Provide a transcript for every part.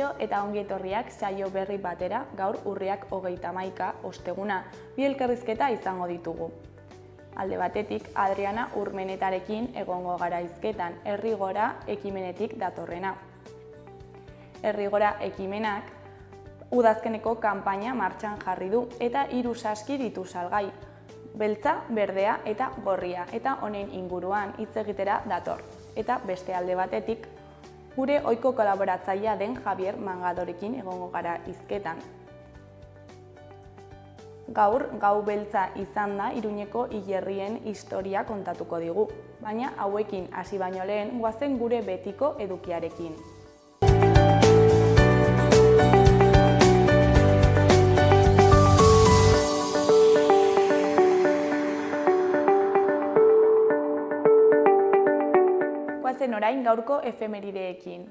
Kaixo eta ongi etorriak saio berri batera, gaur urriak 31 osteguna, bi elkarrizketa izango ditugu. Alde batetik, Adriana Urmenetarekin egongo gara hizketan, Herri Gora ekimenetik datorrena. Herri Gora ekimenak udazkeneko kanpaina martxan jarri du eta 3 saski ditu salgai, beltza, berdea eta gorria, eta honen inguruan hitz egitera dator. Eta beste alde batetik, gure ohiko kolaboratzailea den Javier Mangadorekin egongo gara hizketan. Gaur, gau beltza izan da Iruñeko hilerrien historia kontatuko digu, baina hauekin hasi baino lehen goazen gure betiko edukiarekin. Goazen orain gaurko efemerideekin.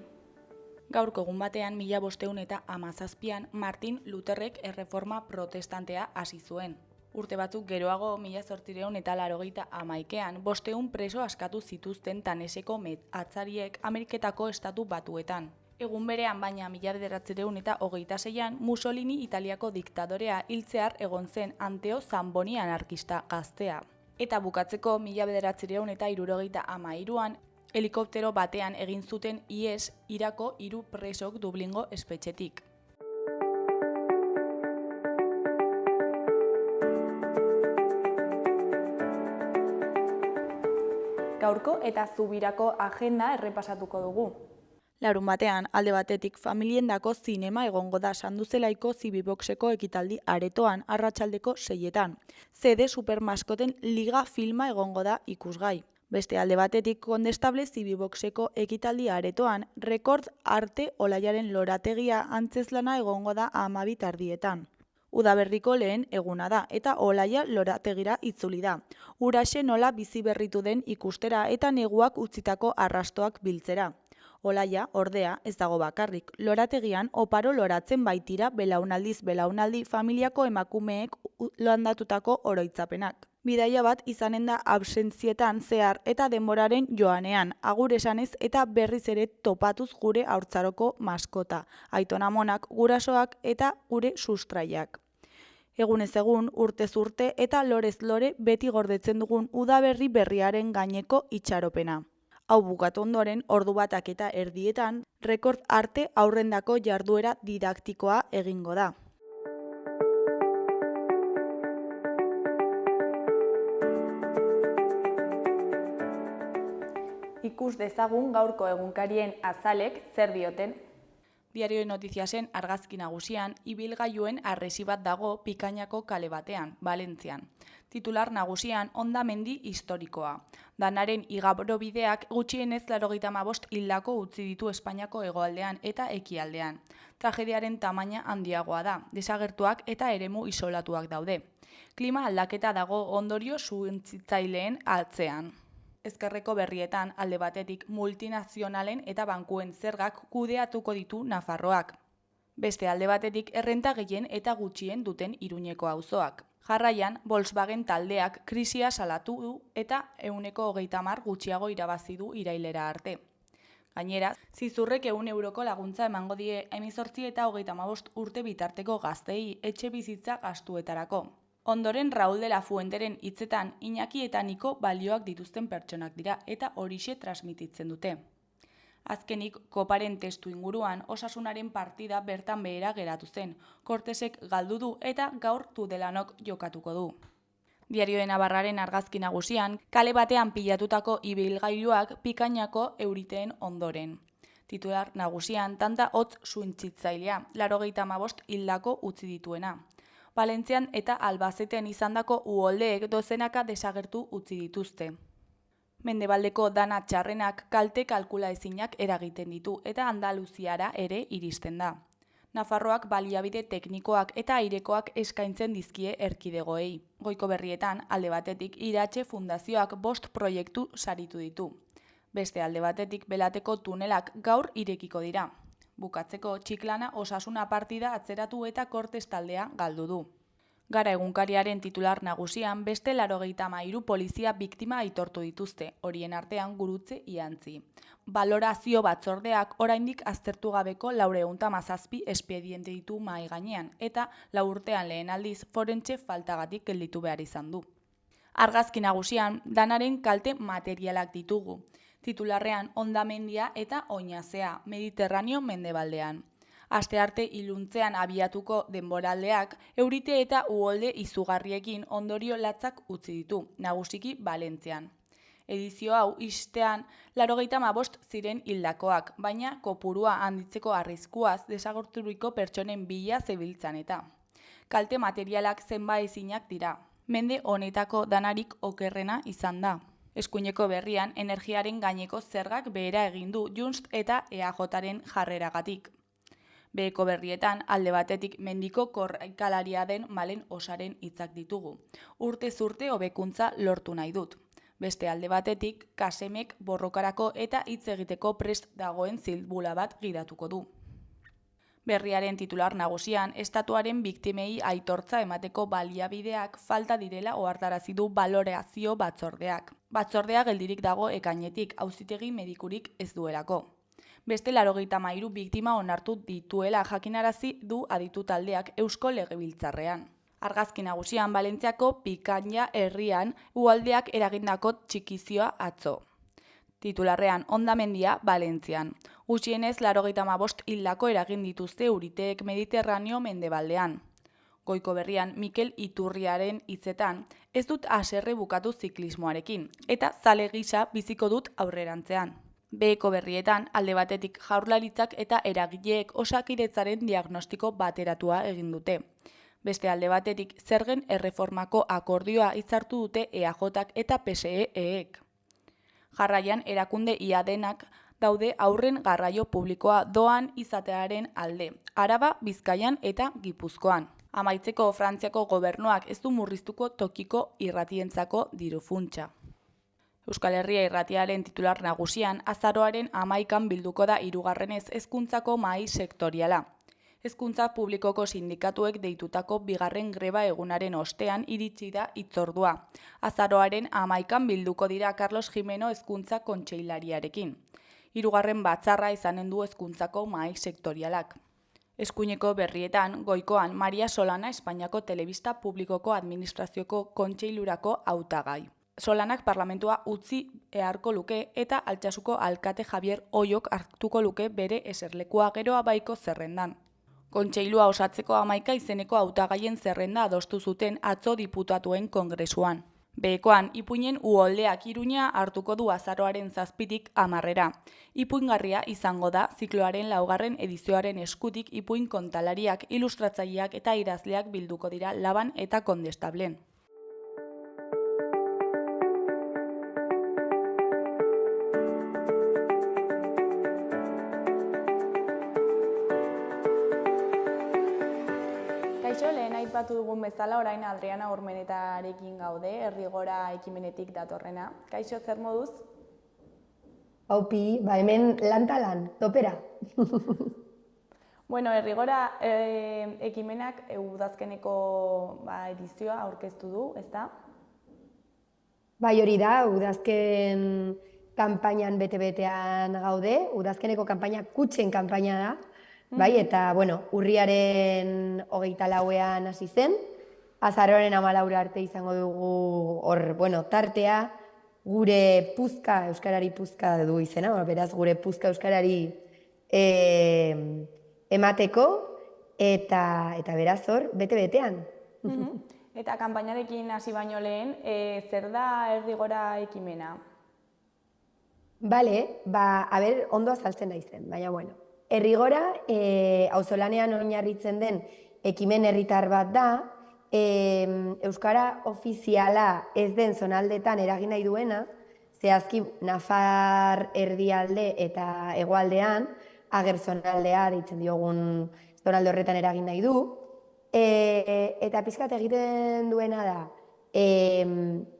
Gaurko egun batean 1517an Martin Lutherrek erreforma protestantea hasi zuen. Urte batzuk geroago 1881an 500 preso askatu zituzten Taneseko atzariek Ameriketako Estatu Batuetan. Egun berean baina 1926an Mussolini Italiako diktadorea hiltzear egon zen Anteo Zamboni anarkista gaztea. Eta bukatzeko 1973an helikoptero batean egin zuten ihes Irako 3 presok Dublingo espetxetik. Gaurko eta Zubirako agenda errepasatuko dugu. Larun batean, alde batetik, familiendako zinema egongo da Sanduzelaiko Zibiboxeko ekitaldi aretoan arratsaldeko 6etan. CD Supermaskoten Liga filma egongo da ikusgai. Beste alde batetik, Kondestable Zibiboxeko ekitaldi aretoan, Rekord Arte Olaiaren lorategia antzezlana egongo da 12:00. Udaberriko lehen eguna da, eta Olaia lorategira itzuli da. Huraxe nola bizi berritu den ikustera eta neguak utzitako arrastoak biltzera. Olaia, ordea, ez dago bakarrik. Lorategian oparo loratzen baitira belaunaldiz belaunaldi familiako emakumeek landatutako oroitzapenak. Bidaia bat izanen da absentzietan zehar eta denboraren joanean, agur esanez eta berriz ere topatuz gure haurtzaroko maskota, aitonamonak, gurasoak eta gure sustraiak. Egunez egun, urtez urte eta lorez lore beti gordetzen dugun udaberri berriaren gaineko itxaropena. Hau bukatu ondoren, ordu batak eta erdietan, Rekord Arte aurrendako jarduera didaktikoa egingo da. Ikus dezagun gaurko egunkarien azalek zer dioten. Diario de Notiziasen argazki nagusian, ibilgailuen harresi bat dago Pikainako kale batean, Valentzian. Titular nagusian, hondamendi historikoa. Danaren igarobideak gutxienez 85 hildako utzi ditu Espainiako hegoaldean eta ekialdean. Tragediaren tamaina handiagoa da, desagertuak eta eremu isolatuak daude. Klima aldaketa dago ondorio suntsitzaileen atzean. Ezkerreko berrietan alde batetik multinazionalen eta bankuen zergak kudeatuko ditu Nafarroak. Beste alde batetik errenta gehien eta gutxien duten Iruñeko auzoak. Jarraian, Volkswagen taldeak krisia salatu du eta 30% gutxiago irabazi du irailera arte. Gainera, Zizurrek €100 laguntza emango die 18 eta 35 urte bitarteko gazteei etxe bizitza gastuetarako. Ondoren Raúl de la Fuenteren hitzetan Iñaki eta Niko balioak dituzten pertsonak dira eta horixe transmititzen dute. Azkenik, koparen testu inguruan osasunaren partida bertan behera geratu zen, Kortesek galdu du eta gaur Tudelanok jokatuko du. Diario de Navarraren argazki nagusian, kale batean pilatutako ibilgailuak Pikainako euriteen ondoren. Titular nagusian, tanta hotz suntsitzailea, 85 hildako utzi dituena. Valentzian eta Albazeten izandako uholdeek dozenaka desagertu utzi dituzte. Mendebaldeko dana txarrenak kalte kalkula ezinak eragiten ditu eta Andaluziara ere iristen da. Nafarroak baliabide teknikoak eta airekoak eskaintzen dizkie erkidegoei. Goiko berrietan, alde batetik Iratxe Fundazioak 5 proiektu saritu ditu. Beste alde batetik Belateko tunelak gaur irekiko dira. Bukatzeko, Txiklana osasuna partida atzeratu eta Kortes taldea galdu du. Gara egunkariaren titular nagusian beste 93 polizia biktima aitortu dituzte, horien artean gurutze iantzi. Balorazio batzordeak oraindik aztertu gabeko 417 espediente ditu mahai gainean, eta 4 urtean lehen aldiz forentxe faltagatik gelditu behar izan du. Argazki nagusian danaren kalte materialak ditugu. Titularrean hondamendia eta oinazea, Mediterraneo mendebaldean. Astearte iluntzean abiatuko denboraldeak eurite eta uholde izugarriekin ondorio latzak utzi ditu, nagusiki Valentzian. Edizio hau istean 95 ziren hildakoak, baina kopurua handitzeko arriskuaz desagorturiko pertsonen bila zebiltzan eta. Kalte materialak zenbaezinak dira. Mende honetako danarik okerrena izan da. Eskuineko berrian energiaren gaineko zergak behera egin du Junts eta EAJaren jarreragatik. Beheko berrietan alde batetik mendiko korrikalaria den Malen Osaren hitzak ditugu. Urtez urte hobekuntza lortu nahi dut. Beste alde batetik Kasemek borrokarako eta hitz egiteko prest dagoen zilbula bat gidatuko du. Berriaren titular nagusian, estatuaren biktimei aitortza emateko baliabideak falta direla ohartarazi du balorazio batzordeak. Batzordea geldirik dago ekainetik, auzitegi medikurik ez duelako. Beste 93 biktima onartu dituela jakinarazi du aditu taldeak Eusko Legebiltzarrean. Argazki nagusian Valentziako Pikaina herrian uholdeak eragindako txikizioa atzo. Titularrean hondamendia Valentzian. Gutxienez 95 hildako eragin dituzte euriteek Mediterraneo mendebaldean. Goiko berrian Mikel Iturriaren hitzetan, ez dut haserre bukatu ziklismoarekin, eta zale gisa biziko dut aurrerantzean. Beheko berrietan, alde batetik jaurlaritzak eta eragileek Osakidetzaren diagnostiko bateratua egin dute. Beste alde batetik, zergen erreformako akordioa hitzartu dute EAJak eta PSE-ek. Jarraian, erakunde ia denak daude aurren garraio publikoa doan izatearen alde, Araba, Bizkaian eta Gipuzkoan. Amaitzeko, Frantziako gobernuak ez du murriztuko tokiko irratientzako dirufuntsa. Euskal Herria irratiaren titular nagusian, azaroaren 11an bilduko da 3. hezkuntzako mahai sektoriala. Hezkuntza publikoko sindikatuek deitutako 2. greba egunaren ostean iritsi da hitzordua. Azaroaren 11an bilduko dira Carlos Jimeno hezkuntza kontseilariarekin. 3. batzarra izanen du hezkuntzako mahai sektorialak. Eskuineko berrietan, goikoan Maria Solana Espainiako Telebista Publikoko Administrazioko kontseilurako hautagai. Solanak parlamentua utzi beharko luke eta Altsasuko alkate Javier Oiok hartuko luke bere eserlekua geroa baiko zerrendan. Kontseilua osatzeko 11 izeneko hautagaien zerrenda adostu zuten atzo diputatuen kongresuan. Behekoan, ipuinen uholdeak Iruña hartuko du azaroaren 7tik 10. Ipuingarria izango da zikloaren 4. edizioaren eskutik ipuin kontalariak, ilustratzaileak eta idazleak bilduko dira Laban eta Kondestablen. Kaixo, lehen aipatu dugun bezala orain Adriana Urmenetarekin gaude, Herrigora ekimenetik datorrena. Kaixo, zer moduz? Haupi, hemen lan, topera. Bueno, Herrigora ekimenak udazkeneko edizioa aurkeztu du, ezta? Bai, hori da, udazken kanpainan bete-betean gaude, udazkeneko kanpaina kutxen kanpaina da. Bai, eta, urriaren 24ean hasi zen, azaroaren 14 arte izango dugu hor, tartea, gure puzka, euskarari puzka du izena, beraz gure puzka euskarari emateko, eta beraz hor, bete-betean. Eta kanpainarekin hasi baino lehen, zer da Herrigora ekimena? Bale, ondo azaltzen naizen, baina Herrigora, auzolanean oinarritzen den ekimen herritar bat da, euskara ofiziala ez den zonaldetan eragin nahi duena, zehazki Nafar erdialde eta hegoaldean, ager zonaldea deitzen diogun zonalde horretan eragin nahi du, eta pixkat egiten duena da,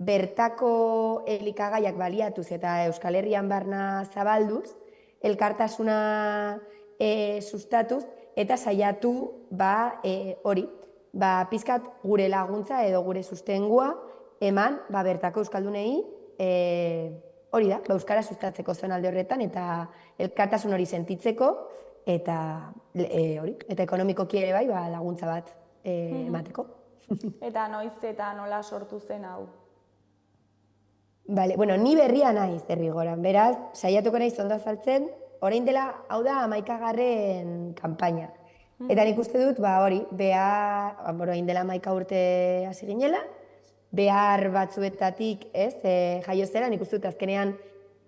bertako elikagaiak baliatuz eta Euskal Herrian barna zabalduz, elkartasuna sustatuz eta saiatu hori pizkat gure laguntza edo gure sustengua eman bertako euskaldunei hori da, euskara sustatzeko zonalde horretan eta elkartasun hori sentitzeko eta hori, eta ekonomikoki ere bai laguntza bat emateko. Eta noiz eta nola sortu zen hau? Bale, bueno, ni berria naiz derrigoran, beraz, saiatuko naiz ondo azaltzen, orain dela, hau da 11. kanpaina. Eta nik uste dut, hori, orain dela 11 urte hasi ginela, behar batzuetatik, jaiozera, nik uste dut azkenean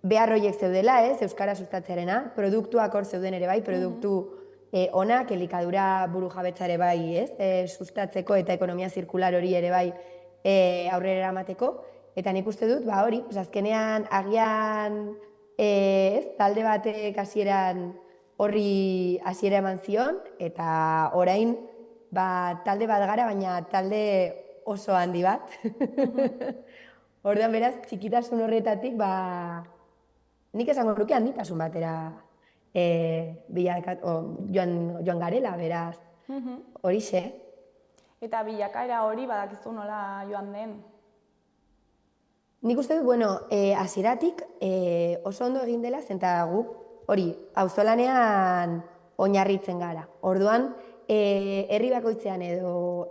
behar horiek zeudela, euskara sustatzearena, produktuak hor zeuden ere bai, produktu onak, elikadura buru jabetza ere bai, sustatzeko eta ekonomia zirkular hori ere bai aurrera eramateko. Eta nik uste dut, hori, azkenean agian talde batek hasieran horri hasiera eman zion, eta orain talde bat gara, baina talde oso handi bat. Orduan beraz, txikitasun horretatik, nik esango nuke handitasun batera joan garela, beraz, horixe. Eta bilakaera hori badakizu nola joan den? Nik uste dut, hasieratik oso ondo egin dela, zenta guk hori, auzolanean oinarritzen gara. Orduan, herri bakoitzean edo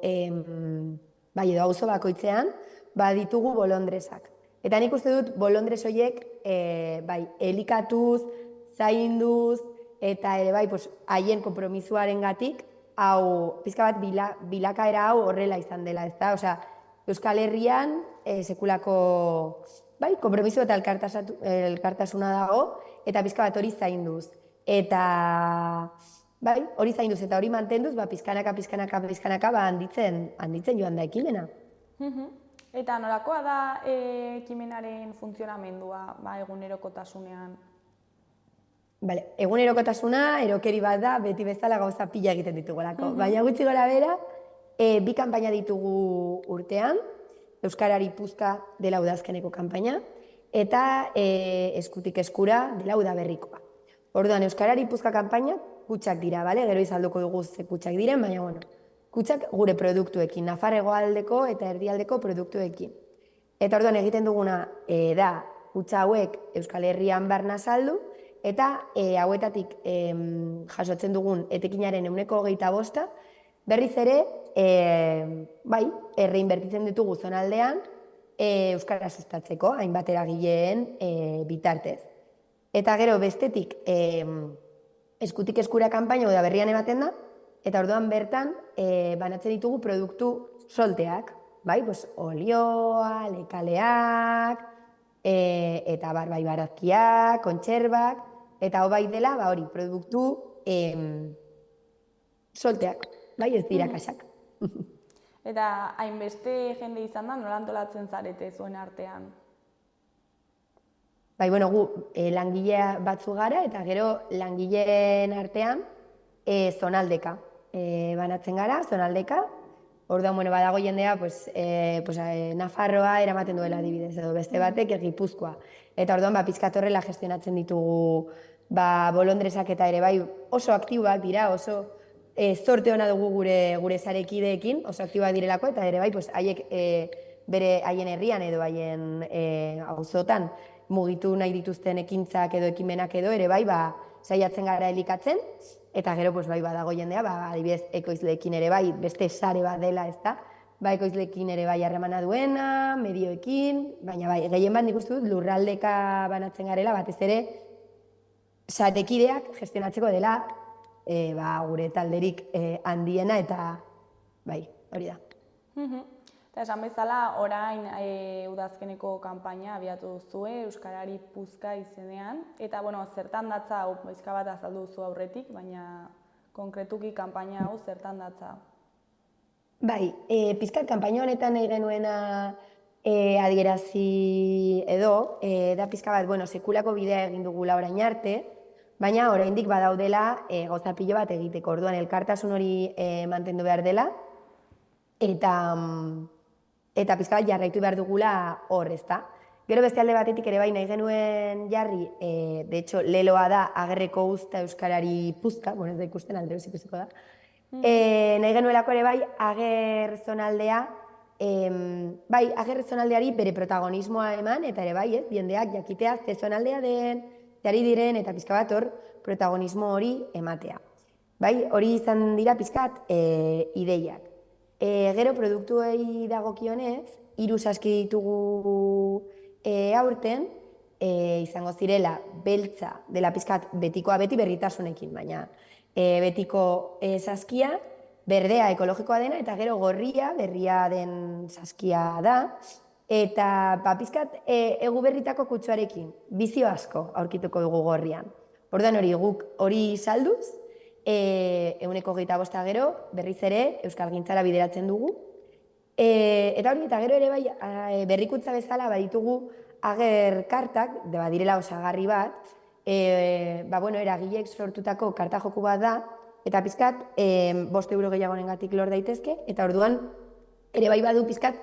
auzo bakoitzean, ditugu bolondresak. Eta nik uste dut bolondres horiek elikatuz, zainduz, eta ere haien konpromisoarengatik, hau, pizka bat bilakaera hau horrela izan dela, ezta? Osea, Euskal Herrian sekulako konpromiso eta elkartasuna dago, eta pizka bat hori zainduz. Eta hori zainduz eta hori mantenduz, pizkanaka handitzen joan da ekimena. Eta nolakoa da ekimenaren funtzionamendua egunerokotasunean? Egunerokotasuna erokeri bat da, beti bezala gauza pila egiten ditugolako. Baina gutxi gora bera, 2 kanpaina ditugu urtean, Euskarari Puzka dela udazkeneko kanpaina, eta Eskutik Eskura dela udaberrikoa. Orduan, Euskarari Puzka kanpaina kutsak dira, gero izalduko dugu ze kutsak diren, baina kutsak gure produktuekin, Nafar hegoaldeko eta erdialdeko produktuekin. Eta orduan egiten duguna da, kutsa hauek Euskal Herrian barna saldu, eta hauetatik jasotzen dugun etekinaren 25%, berriz ere, erreinbertitzen ditugu zonaldean euskara sustatzeko, hainbat eragileen bitartez. Eta gero bestetik, Eskutik Eskura kanpaina udaberrian ematen da, eta orduan bertan banatzen ditugu produktu solteak, olioa, lekaleak, eta barazkiak, kontserbak, eta hau dela, produktu solteak. Ez dira kasak. Eta hainbeste jende izan da, nola antolatzen zarete zuen artean? Gu langile batzu gara, eta gero langileen artean zonaldeka banatzen gara, zonaldeka. Orduan, badago jendea, Nafarroa eramaten duela adibidez, edo beste batek Gipuzkoa. Eta orduan, pizkat horrela gestionatzen ditugu bolondresak eta ere oso aktiboak dira, oso zorte hona dugu gure zarekideekin, oso aktiboak direlako, eta ere haiek bere haien herrian edo haien auzotan mugitu nahi dituzten ekintzak edo ekimenak edo ere saiatzen gara elikatzen, eta gero badago jendea, adibidez ekoizleekin ere beste sare bat dela, ezta? Ekoizleekin ere harremana duena, medioekin, baina gehien bat nik uste dut lurraldeka banatzen garela, batez ere sarekideak gestionatzeko dela gure talderik handiena, eta hori da. Eta esan bezala, orain udazkeneko kanpaina abiatu duzue, Euskarari Puzka izenean, eta zertan datza, pizka bat azaldu duzu aurretik, baina konkretuki kanpaina hau zertan datza? Pizkat kanpaina honetan nahi genuena adierazi edo, da pizka bat, sekulako bidea egin dugula orain arte, baina oraindik badaudela gauza pilo bat egiteko. Orduan elkartasun hori mantendu behar dela, eta pizka bat jarraitu behar dugula hor, ezta? Gero beste alde batetik ere nahi genuen jarri, de hecho, leloa da Agerreko Uzta Euskarari Puzka, ez da ikusten, aldrebez ikusiko da, Nahi genuelako ere bai, ager zonaldea, bai, ager zonaldeari bere protagonismoa eman, eta ere bai, jendeak jakitea ze zonaldea den, ari diren, eta pizka bat hor protagonismo hori ematea. Bai, hori izan dira pizkat ideiak. Gero produktuei dagokionez, 3 saski ditugu aurten, izango zirela beltza dela pizkat betikoa, beti berritasunekin, baina betiko saskia, berdea ekologikoa dena, eta gero gorria, berria den saskia da, eta pizkat egu berritako kutsuarekin, bizio asko aurkituko dugu gorrian. Orduan guk hori salduz, 125 gero, berriz ere, euskalgintzara bideratzen dugu. Eta hori, eta gero ere bai, berrikuntza bezala baditugu ager kartak, badirela osagarri bat, eragileek sortutako karta joku bat da, eta pizkat 5 euro gehiagonengatik lor daitezke, eta orduan ere bai badu pizkat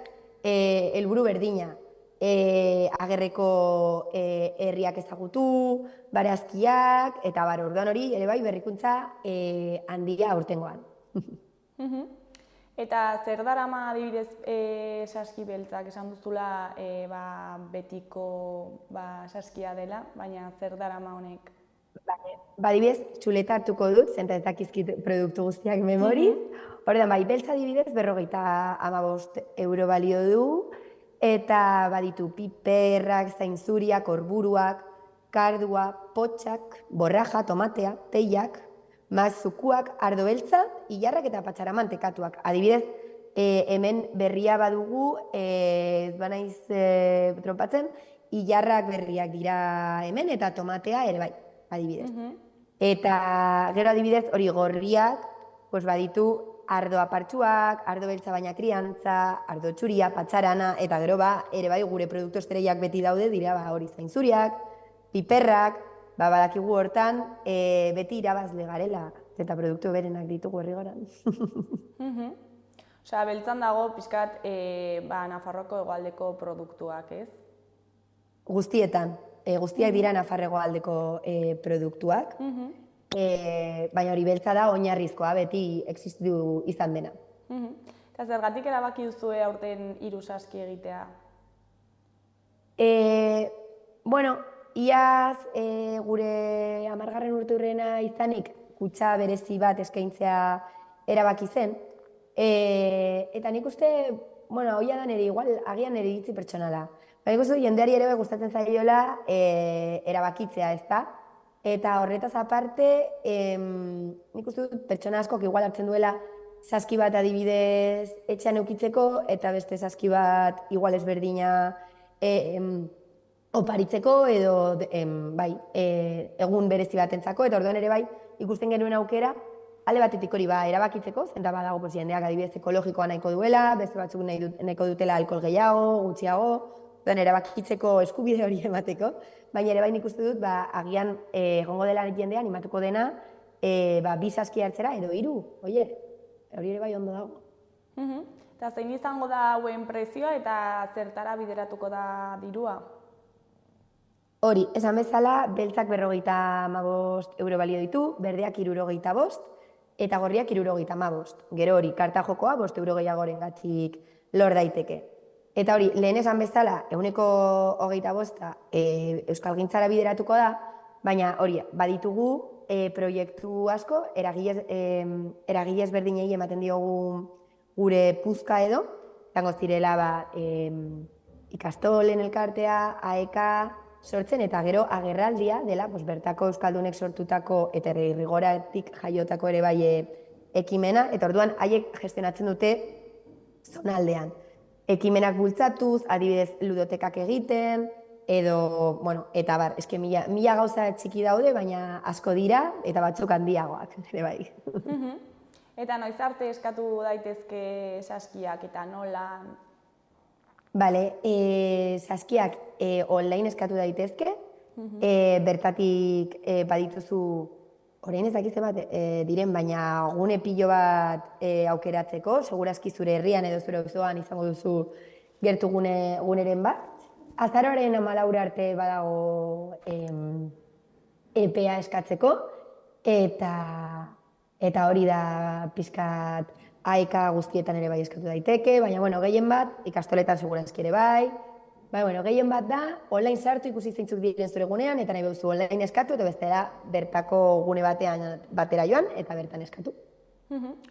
helburu berdina. Agerreko herriak ezagutu, barazkiak, eta orduan hori ere bai berrikuntza handia aurtengoan. Eta zer darama adibidez saski beltzak, esan duzula betiko saskia dela, baina zer darama honek? Adibidez, txuleta hartuko dut, zenta ez dakizkit produktu guztiak memoriz. Horretan, bai, beltza adibidez 55 euro balio du, eta baditu piperrak, zainzuriak, orburuak, kardua, potxak, borraja, tomatea, teiak, mazukuak, ardo beltza, ilarrak eta patxaramantekatuak. Adibidez, hemen berria badugu, ez banaiz trompatzen, ilarrak berriak dira hemen, eta tomatea ere bai, adibidez. Eta gero adibidez, hori gorriak, baditu ardo apartxuak, ardo beltza baina kriantza, ardo txuria, patxarana, eta gero ere bai gure produktu estrellak beti daude, dira hori zainzuriak, piperrak, badakigu hortan, beti irabazle garela, eta produktu berenak ditugu herrigoran. Osea, beltzan dago pizkat Nafarroako hegoaldeko produktuak, ez? Guztietan, guztiak dira Nafarroako hegoaldeko produktuak, baina hori beltza da oinarrizkoa, beti existitu izan dena. Eta zergatik erabaki duzue aurten 3 saski egitea? Iaz gure 10. urteurrena izanik kutxa berezi bat eskaintzea erabaki zen. Eta nik uste, hoia da nire igual, agian nire iritzi pertsonala. Nik uste jendeari ere gustatzen zaiola erabakitzea, ezta? Eta horretaz aparte, nik uste dut pertsona askok igual hartzen duela saski bat adibidez etxean eukitzeko, eta beste saski bat igual ezberdina oparitzeko edo egun berezi batentzako, eta orduan ere bai ikusten genuen aukera, alde batetik hori erabakitzeko, zenta badago jendeak adibidez ekologikoa nahiko duela, beste batzuk nahiko dutela alkohol gehiago, gutxiago, orduan erabakitzeko eskubide hori emateko, baina ere bai nik uste dut agian egongo dela jendea animatuko dena 2 saski hartzera edo 3, hori ere bai ondo dago. Eta zein izango da hauen prezioa eta zertara bideratuko da dirua? Hori, esan bezala, beltzak 55 euro balio ditu, berdeak 65, eta gorriak 65. Gero hori, karta jokoa 5 euro gehiagorengatik lor daiteke. Eta hori, lehen esan bezala, 125 euskalgintzara bideratuko da, baina hori, baditugu proiektu asko, eragilez berdinei ematen diogu gure puzka edo, zango zirela ikastolen elkartea, AEK, sortzen, eta gero agerraldia dela bertako euskaldunek sortutako eta errigoratik jaiotako ere bai ekimena, eta orduan haiek gestionatzen dute zonaldean. Ekimenak bultzatuz, adibidez ludotekak egiten, edo, eta eske mila gauza txiki daude, baina asko dira, eta batzuk handiagoak, ere bai. Eta noiz arte eskatu daitezke saskiak eta nola? Saskiak online eskatu daitezke, bertatik badituzu, orain ez dakize bat diren, baina gune pilo bat aukeratzeko, segurazki zure herrian edo zure auzoan izango duzu gertu guneren bat. Azaroaren 14 arte badago EPEA eskatzeko, eta Eta hori da pizkat aika guztietan ere bai eskatu daiteke, baina bueno, gehien bat ikastoletan segurazki ere bai. Bai, bueno, gehien bat da online sartu ikusi zeintzuk diren zure gunean eta nahi baduzu online eskatu eta bestela bertako gune batean batera joan eta bertan eskatu.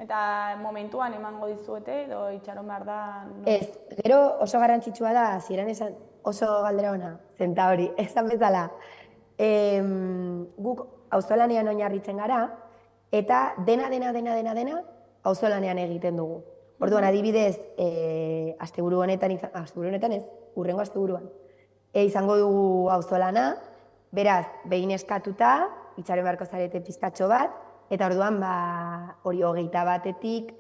Eta momentuan emango dizuete edo itxaron behar da? Ez, gero oso garrantzitsua da, hasieran esan oso galdera ona, zenta hori, esan bezala. Guk auzolanean oinarritzen gara, eta dena auzolanean egiten dugu. Orduan, adibidez, asteburu honetan ez, hurrengo asteburuan. Izango dugu auzolana, beraz, behin eskatuta, itxaron beharko zarete pizkatxo bat, eta orduan, hori 21-etik,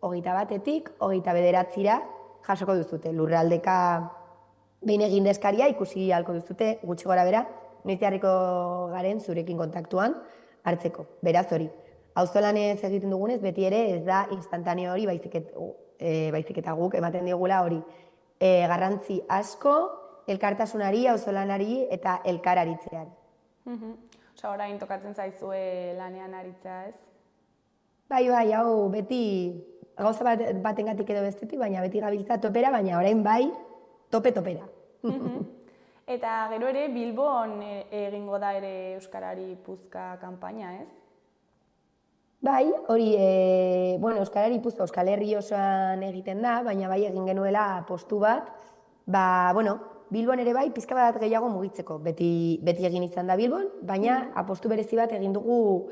29-ra jasoko duzute. Lurraldeka behin egin deskaria ikusi ahalko duzute, gutxi gora bera, noiz jarriko garen zurekin kontaktuan hartzeko. Beraz hori, auzolanez egiten dugunez, beti ere ez da instantaneo hori, baizik eta guk ematen digula hori. Garrantzi asko, elkartasunari, auzolanari eta elkararitzean. Osa, orain tokatzen zaizue lanean aritzea, ez? Bai, hau beti gauza batengatik edo bestetik, baina beti gabiltza topera, baina orain bai, topera. Eta gero ere, Bilbon egingo da ere Euskarari Puzka kanpaina, ez? Bai, hori, Euskarari Puzka Euskal Herri osoan egiten da, baina bai egin genuela postu bat, Bilbon ere bai, pizka bat gehiago mugitzeko. Beti egin izan da Bilbon, baina apostu berezi bat egin dugu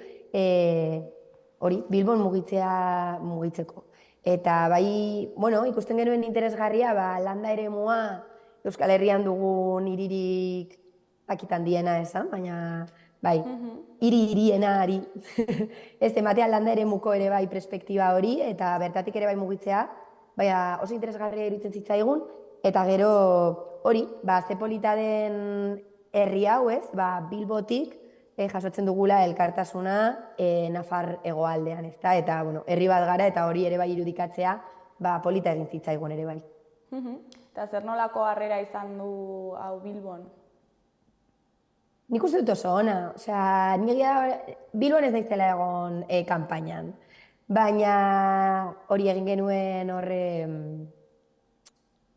Bilbon mugitzeko. Eta bai, ikusten genuen interesgarria, landa eremua Euskal Herrian dugun hiririk akitan diena esan, baina bai, hiriena ari. Ez ematean landa eremuko ere bai perspektiba hori, eta bertatik ere bai mugitzea, baina oso interesgarria iruditzen zitzaigun, eta gero hori, ze polita den herri hau ez, Bilbotik jasotzen dugula elkartasuna Nafar hegoaldean, ezta? Eta herri bat gara eta hori ere bai irudikatzea polita egin zitzaigun ere bai. Eta zer nolako harrera izan du hau Bilbon? Nik uste dut oso ona, Bilbon ez naizela egon kanpainan, baina hori egin genuen horre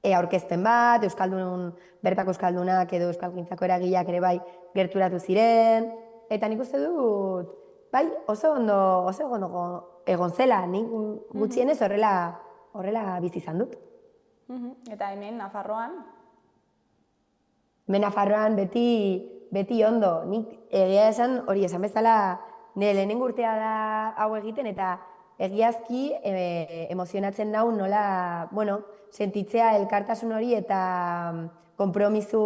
aurkezpen bat, bertako euskaldunak edo euskalgintzako eragileak ere bai gerturatu ziren, eta nik uste dut, bai, oso ondo egon zela, nik gutxienez horrela bizi izan dut. Eta hemen, Nafarroan? Hemen Nafarroan beti ondo, nik egia hori esan bezala nire lehenengo urtea da hau egiten, eta egiazki emozionatzen nau nola, sentitzea elkartasun hori eta konpromisu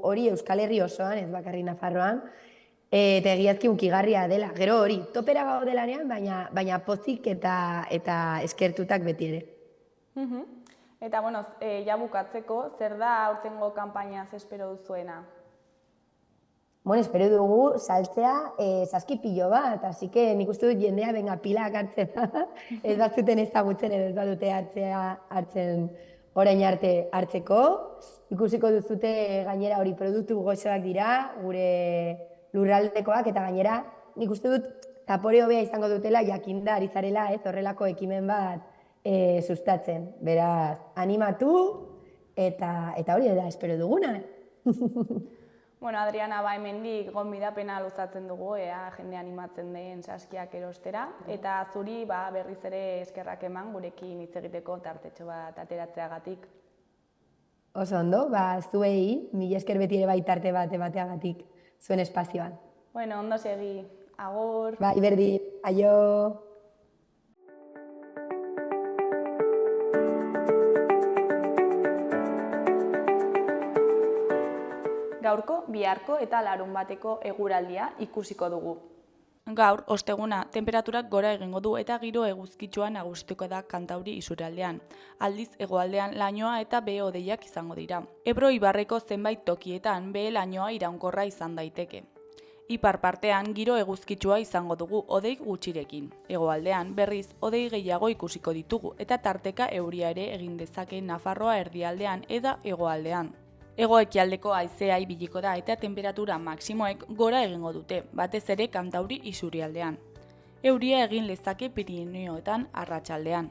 hori Euskal Herri osoan, ez bakarrik Nafarroan, eta egiazki ukigarria dela. Gero hori, topera gaudelanean, baina pozik eta eskertutak beti ere. Eta, ja bukatzeko, zer da aurtengo kanpainaz espero duzuena? Espero dugu saltzea saskipilo bat, así que nik uste dut jendea benga pilak hartzen da, ez batzuten ezagutzen edo ez badute hartzen orain arte hartzeko. Ikusiko duzute gainera hori produktu gozoak dira, gure lurraldekoak, eta gainera nik uste dut zapore hobea izango dutela jakinda ari zarela horrelako ekimen bat sustatzen. Beraz, animatu eta hori da espero duguna. Adriana, hemendik gonbidapena luzatzen dugu, jende animatzen den saskiak erostera, eta zuri berriz ere eskerrak eman gurekin hitz egiteko tartetxo bat ateratzeagatik. Oso ondo, zuei, mila esker beti ere bai tarte bat emateagatik zuen espazioan. Ondo segi, agur. Berdin, aio. Gaurko, biharko eta larunbateko eguraldia ikusiko dugu. Gaur, osteguna, tenperaturak gora egingo du eta giro eguzkitsua nagusituko da Kantauri isurialdean. Aldiz, hegoaldean lainoa eta behe-hodeiak izango dira. Ebro ibarreko zenbait tokietan behe lainoa iraunkorra izan daiteke. Ipar partean giro eguzkitsua izango dugu hodei gutxirekin. Hegoaldean berriz hodei gehiago ikusiko ditugu eta tarteka euria ere egin dezake Nafarroa erdialdean eta hegoaldean. Hego-ekialdeko haizea ibiliko da eta temperatura maksimoek gora egingo dute, batez ere Kantauri isurialdean. Euria egin lezake Pirinioetan arratsaldean.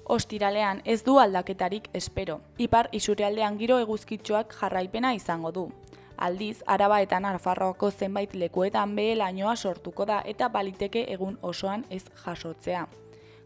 Ostiralean ez du aldaketarik espero. Ipar isurialdean giro eguzkitsuak jarraipena izango du. Aldiz, Araba eta Nafarroako zenbait lekuetan behe-lainoa sortuko da eta baliteke egun osoan ez jasotzea.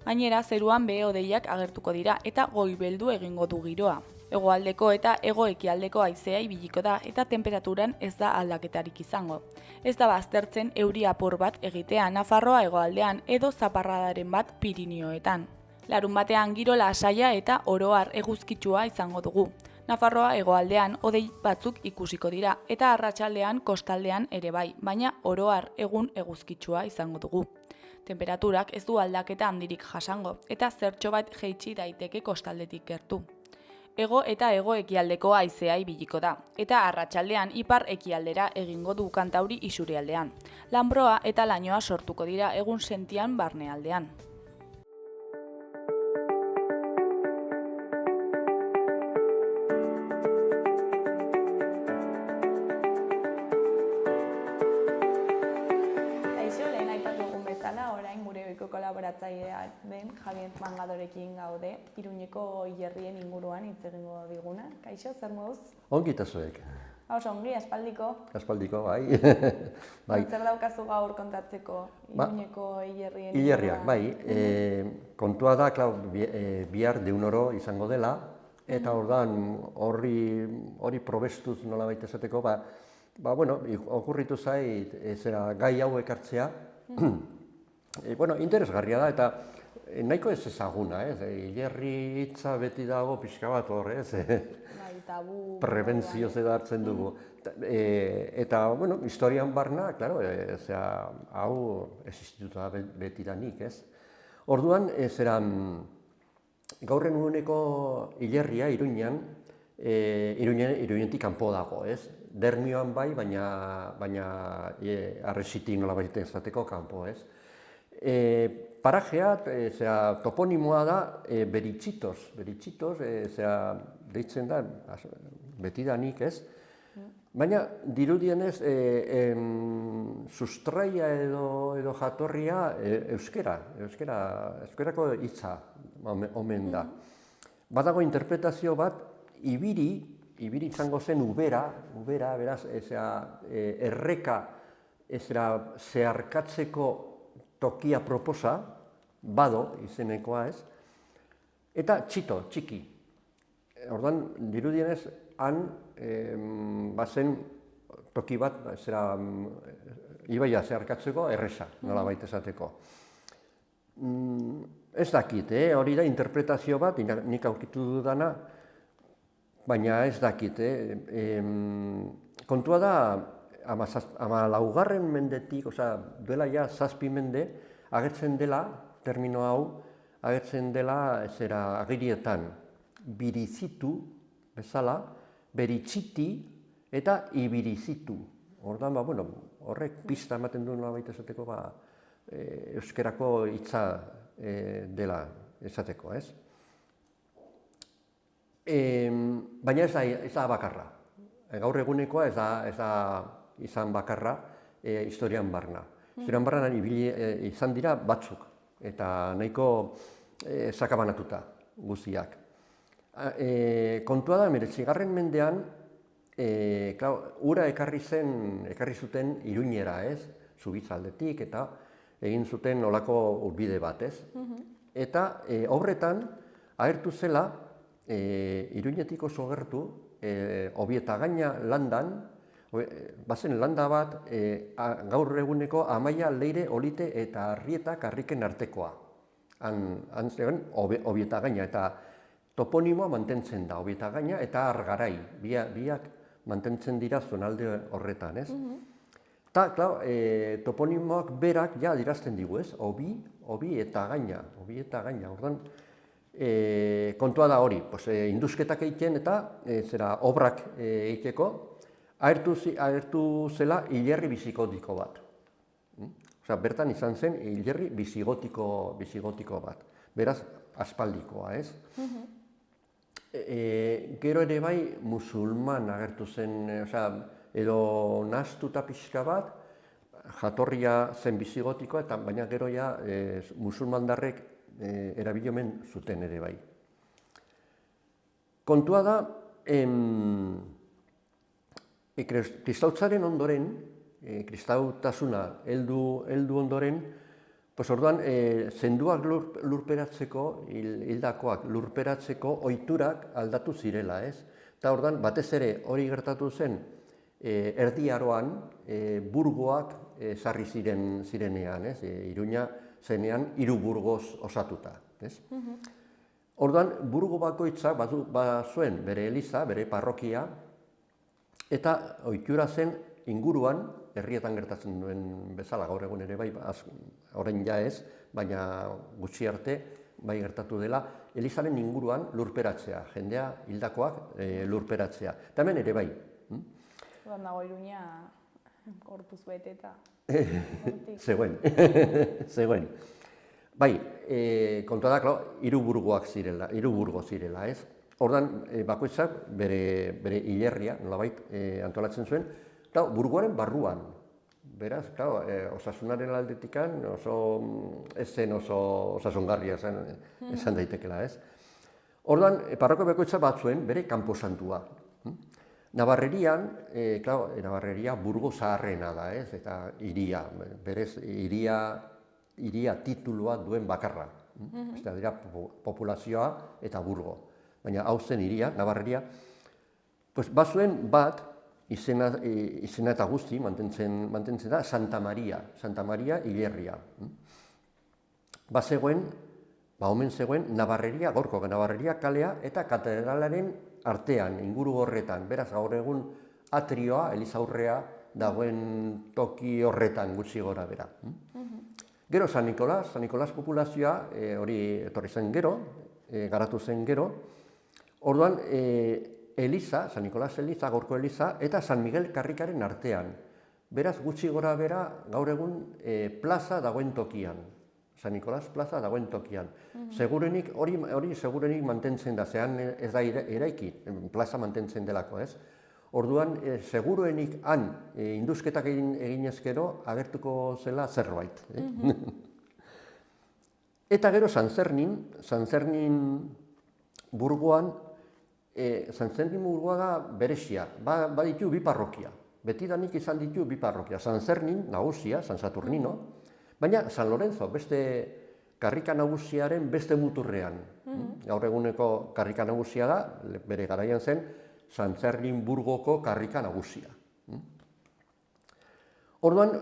Gainera, zeruan behe-hodeiak agertuko dira eta goibeldu egingo du giroa. Hegoaldeko eta hego-ekialdeko haizea ibiliko da eta tenperaturan ez da aldaketarik izango. Ez da baztertzen euri apur bat egitea Nafarroa hegoaldean edo zaparradaren bat Pirinioetan. Larunbatean giro lasaia eta oro har eguzkitsua izango dugu. Nafarroa hegoaldean hodei batzuk ikusiko dira eta arratsaldean kostaldean ere bai, baina oro har egun eguzkitsua izango dugu. Tenperaturak ez du aldaketa handirik jasango eta zertxo bat jaitsi daiteke kostaldetik gertu. Hego eta hego-ekialdeko haizea ibiliko da, eta arratsaldean ipar ekialdera egingo du Kantauri isurialdean. Lanbroa eta lainoa sortuko dira egun sentian barnealdean. Kolaboratzailea den Javier Mangadorekin gaude, Iruñeko hilerrien inguruan hitz egingo diguna. Kaixo, zer moduz? Ongi eta zuek. Oso ongi, aspaldiko. Aspaldiko, bai. Bai. Zer daukazu gaur kontatzeko Iruñeko hilerrien inguruan? Hilerriak, bai. Kontua da, bihar deunoro izango dela, eta ordan hori probestuz nolabait esateko, okurritu zait gai hau ekartzea, interesgarria da, eta nahiko ez ezaguna, hilerri hitza beti dago pixka bat hor, prebentzioz edo hartzen dugu. Eta, historian barna, hau existituta da betidanik, ez? Orduan, gaur eguneko hilerria Iruñan, Iruñetik kanpo dago, ez? Dermioan bai, baina Arresitik nolabait esateko kanpo, ez? Parajea, toponimoa da Beritxitos, deitzen da, betidanik, ez? Baina, dirudienez, sustraia edo jatorria euskerako hitza omen da. Badago interpretazio bat, ibiri izango zen ubera, beraz, erreka zeharkatzeko tokia proposa, bado izenekoa ez, eta txito, txiki. Orduan, dirudienez, han bazen toki bat, ibaia zeharkatzeko erresa, nolabait esateko. Ez dakit, hori da interpretazio bat, nik aurkitu dudana, baina ez dakit. Kontua da, 14. mendetik, duela ja 7 mende, agertzen dela, termino hau, agertzen dela agirietan, birizitu, bezala, beritxiti eta ibirizitu. Ordan, horrek pista ematen du nolabait esateko, euskerako hitza dela esateko, ez? Baina ez da bakarra. Gaur egunekoa ez da izan bakarra historian barna. Historian barna izan dira batzuk, eta nahiko sakabanatuta guztiak. Kontua da, 19. mendean, ura ekarri zuten Iruñera, ez? Zubitzaldetik, eta egin zuten olako urbide bat, ez? Eta obretan, agertu zela, Iruñetik oso gertu, Obietagaina landan, bazen landa bat, gaur eguneko Amaia, Leire, Olite eta Arrieta karriken artekoa. Han zegoen Obietagaina, eta toponimoa mantentzen da, Obietagaina eta Argarai, biak mantentzen dira zonalde horretan, ez? Eta, toponimoak berak ja adierazten digu, ez? Obi eta gaina, orduan, kontua da hori, induzketak egiten eta obrak egiteko, agertu zela hilerri bizigotiko bat. Bertan izan zen hilerri bizigotiko bat. Beraz, aspaldikoa, ez? Gero ere bai musulman agertu zen, edo nahastuta pixka bat, jatorria zen bizigotikoa, eta baina gero ja musulmandarrek erabilomen zuten ere bai. Kontua da, kristautzaren ondoren, kristautasuna heldu ondoren, orduan, zenduak lurperatzeko, hildakoak lurperatzeko ohiturak aldatu zirela, ez? Eta orduan, batez ere hori gertatu zen, Erdi Aroan burgoak sarri zirenean, ez? Iruña zenean 3 burgoz osatuta, ez? Orduan, burgo bakoitzak bazuen bere eliza, bere parrokia, eta ohitura zen inguruan, herrietan gertatzen duen bezala, gaur egun ere bai, orain ja ez, baina gutxi arte bai gertatu dela, elizaren inguruan lurperatzea, jendea hildakoak lurperatzea. Eta hemen ere bai. Odan dago Iruña korpuz beteta. Zegoen. Bai, kontua da, 3 burgo zirela, ez? Ordan bakoitzak bere hilerria, nolabait antolatzen zuen, burgoaren barruan. Beraz, osasunaren aldetikan ez zen oso osasungarria esan daitekela, ez? Ordan, parroko bakoitzak batzuen bere kanposantua. Nabarrerian, Nabarreria burgo zaharrena da, ez? Eta hiria, berez hiria titulua duen bakarra. Eta dira populazioa eta burgo. Baina hau zen hiria, Nabarreria, bazuen bat, izena eta guzti mantentzen da, Santa Maria hilerria. Omen zegoen Nabarreria, gaurko Nabarreria kalea eta katedralaren artean, inguru horretan. Beraz, gaur egun atrioa, elizaurrea, dagoen toki horretan gutxi gora bera. Gero San Nikolas populazioa, hori etorri zen gero, garatu zen gero, orduan, Eliza, San Nikolas Eliza, gaurko Eliza, eta San Miguel Karrikaren artean. Beraz, gutxi gora bera, gaur egun plaza dagoen tokian. San Nikolas plaza dagoen tokian. Segurenik, hori segurenik mantentzen da, zehan ez da eraiki, plaza mantentzen delako, ez? Orduan, seguruenik han induzketak egin ezkero, agertuko zela zerbait. Eta gero San Zernin burgoan, San Zernin burgoa da beresia, baditu 2 parrokia. Betidanik izan ditu 2 parrokia. San Zernin nagusia, San Saturnino, baina San Lorenzo, beste karrika nagusiaren beste muturrean. Gaur eguneko karrika nagusia da, bere garaian zen, San Zernin burgoko karrika nagusia. Orduan,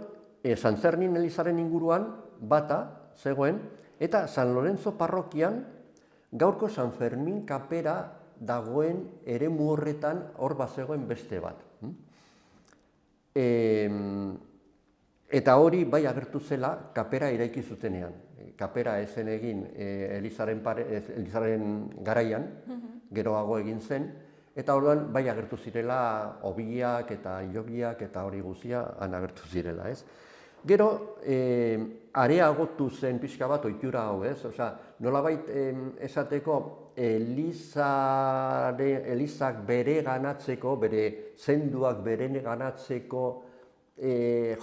San Zernin elizaren inguruan bata zegoen, eta San Lorenzo parrokian gaurko San Fermin kapera dagoen eremu horretan hor bazegoen beste bat. Eta hori bai agertu zela kapera eraiki zutenean. Kapera ezen egin elizaren garaian, geroago egin zen, eta orduan bai agertu zirela hobiak eta hilobiak eta hori guztia han agertu zirela, ez? Gero, areagotu zen pixka bat ohitura hau, ez? Osea, nolabait esateko elizak bere ganatzeko, bere zenduak bere ganatzeko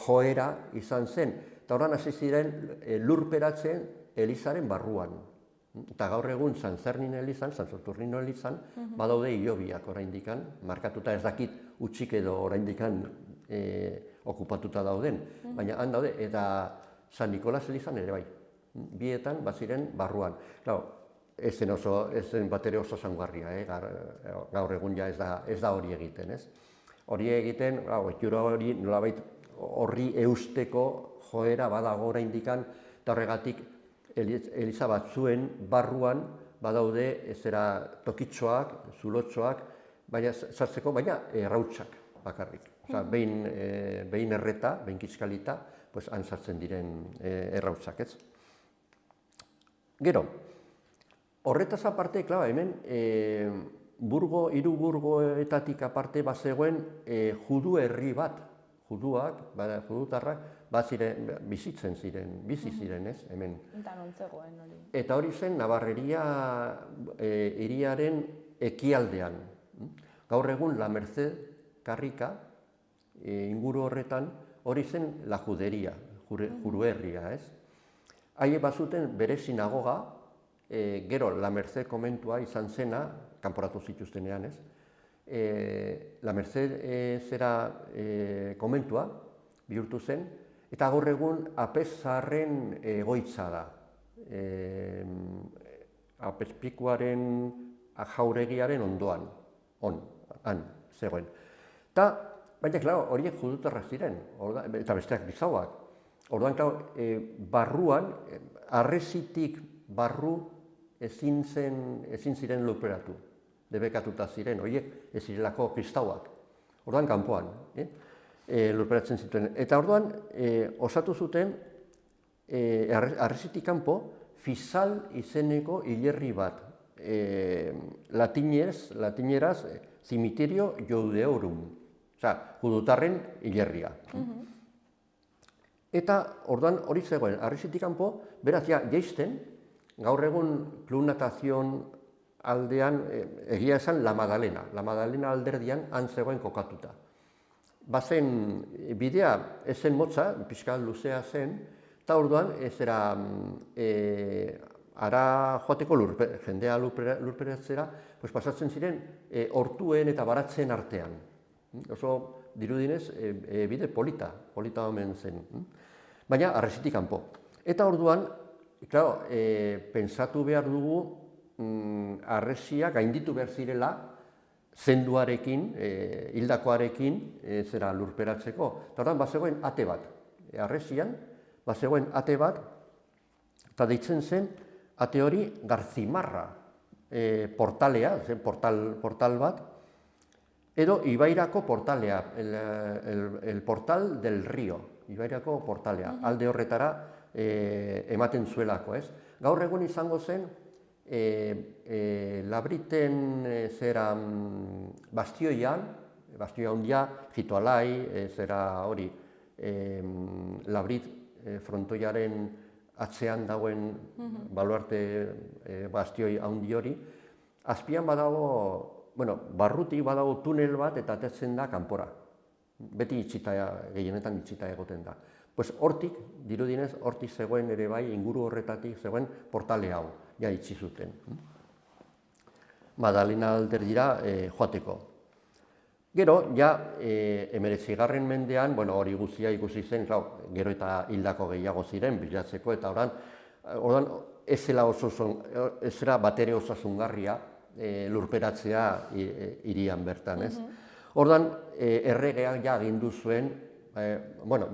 joera izan zen. Eta horren hasi ziren lurperatzen elizaren barruan. Eta gaur egun San Zernin elizan, San Saturnino elizan, badaude hilobiak oraindikan, markatuta ez dakit utzik edo oraindikan okupatuta dauden, baina han daude, eta San Nikolas elizan ere bai. Bietan baziren barruan. Ez zen bat ere oso zangarria, gaur egun ja ez da hori egiten, ez? Hori egiten, ohitura hori nolabait horri eusteko joera badago oraindikan, eta horregatik eliza batzuen barruan badaude tokitxoak, zulotxoak, sartzeko, baina errautsak bakarrik. Behin erreta, behin kiskalita, han sartzen diren errautsak, ez? Gero, horretaz aparte, hemen hiru burgoetatik aparte bazegoen judu herri bat, judutarrak, bizi ziren, ez, hemen. Eta non zegoen hori? Eta hori zen Nabarreria hiriaren ekialdean. Gaur egun La Merced karrika inguru horretan hori zen la juderia, juruherria, ez? Haiek bazuten bere sinagoga, gero La Merced komentua izan zena, kanporatu zituztenean, ez? La Merced zera komentua bihurtu zen, eta gaur egun Apezarren egoitza da. Apezpikuaren jauregiaren ondoan, han zegoen. Baina, klaro, horiek judutarrak ziren, eta besteak bizauak. Orduan, barruan, harresitik barru ezin ziren lurperatu, debekatuta ziren, horiek ez zirelako kristauak. Orduan, kanpoan, lurperatzen zituen. Eta orduan, osatu zuten, harresitik kanpo, Fisal izeneko hilerri bat, latineraz, Cimiterio Judeorum, judutarren hilerria. Eta orduan hori zegoen, harresitik kanpo, beraz, jaisten, gaur egun Club Natación aldean, egia esan, La Madalena alderdian han zegoen kokatuta. Bazen bidea, ezen motza, pixka luzea zen, eta orduan, ara joateko jendea lurperatzera, pasatzen ziren hortuen eta baratzen artean. Oso dirudinez, bide polita omen zen. Baina, harresitik kanpo. Eta orduan, pentsatu behar dugu, harresia gainditu behar zirela, zenduarekin, hildakoarekin, lurperatzeko. Eta orduan, bazegoen ate bat, harresian, bazegoen ate bat, eta deitzen zen, ate hori Garzimarra portalea, portal bat, edo Ibairako portalea, el portal del río, Ibairako portalea, alde horretara ematen zuelako, ez? Gaur egun izango zen, Labriten bastioia handia, Jitoalai, hori, Labrit frontoiaren atzean dagoen baluarte bastioi handi hori, azpian badago, barrutik badago tunel bat eta atetzen da kanpora. Beti gehienetan itxita egoten da. Hortik, dirudinez, hortik zegoen ere bai, inguru horretatik zegoen portale hau, ja itxi zuten. Madalena alderdira joateko. Gero, ja, 19. mendean, hori guztia ikusi zen, gero eta hildako gehiago ziren, bilatzeko, eta orduan, ez zera batere osasungarria lurperatzea hirian bertan, ez? Orduan, erregeak ja agindu zuen,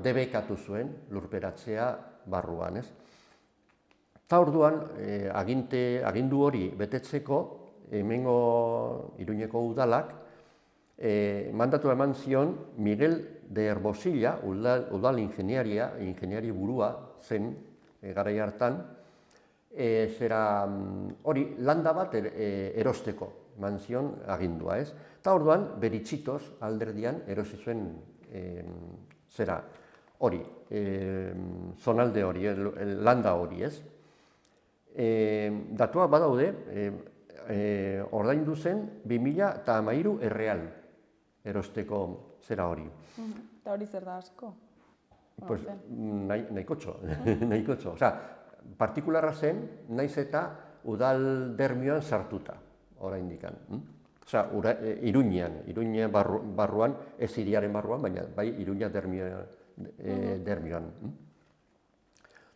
debekatu zuen lurperatzea barruan, ez? Eta orduan, agindu hori betetzeko, hemengo Iruñeko udalak, mandatu eman zion Miguel de Herbosilla, udal ingeniari burua zen garai hartan, hori landa bat erosteko eman zion agindua, ez? Eta orduan, Beritxitos alderdian erosi zuen hori, zonalde hori, landa hori, ez? Datuak badaude, ordaindu zen 2013 erreal erosteko hori. Eta hori zer da asko? Nahikotxo. Partikularra zen, naiz eta udal dermioan sartuta, oraindikan. Iruña barruan, ez hiriaren barruan, baina bai Iruña dermioan.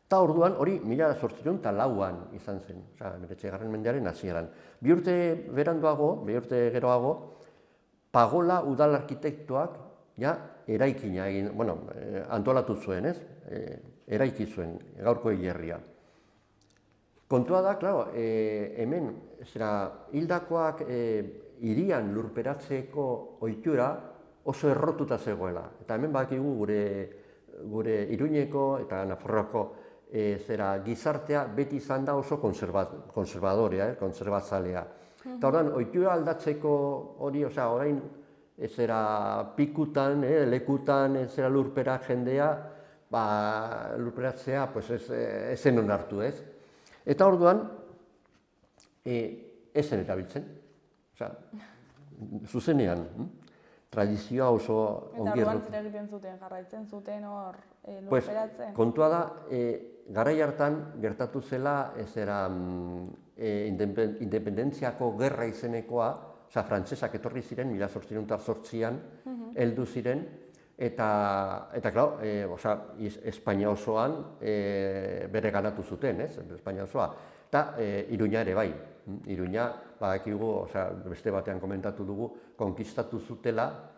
Eta orduan hori 1804an izan zen, 19. mendearen hasieran. Bi urte geroago, Pagola udal arkitektoak eraikina egin, antolatu zuen, ez? Eraiki zuen, gaurko hilerria. Kontua da, hemen, hildakoak hirian lurperatzeko ohitura oso errotuta zegoela. Eta hemen bakigu gure Iruñeko eta Nafarroako gizartea beti izan da oso konservadorea, konserbatzalea. Eta orduan, ohitura aldatzeko hori, orain pikutan, lekutan, lurperak jendea, lurperatzea ez zen onartu, ez? Eta orduan, ez zen erabiltzen, zuzenean. tradizioa oso Eta ongi orduan zer egiten zuten, jarraitzen zuten hor Pues, lurperatzen? kontua da, garai hartan gertatu zela, independentziako gerra izenekoa, frantsesak etorri ziren, 1808an, heldu ziren, eta claro, Espainia osoan bere ganatu zuten, Espainia osoa. Eta Iruña ere bai. Iruña, badakigu, beste batean komentatu dugu, konkistatu zutela,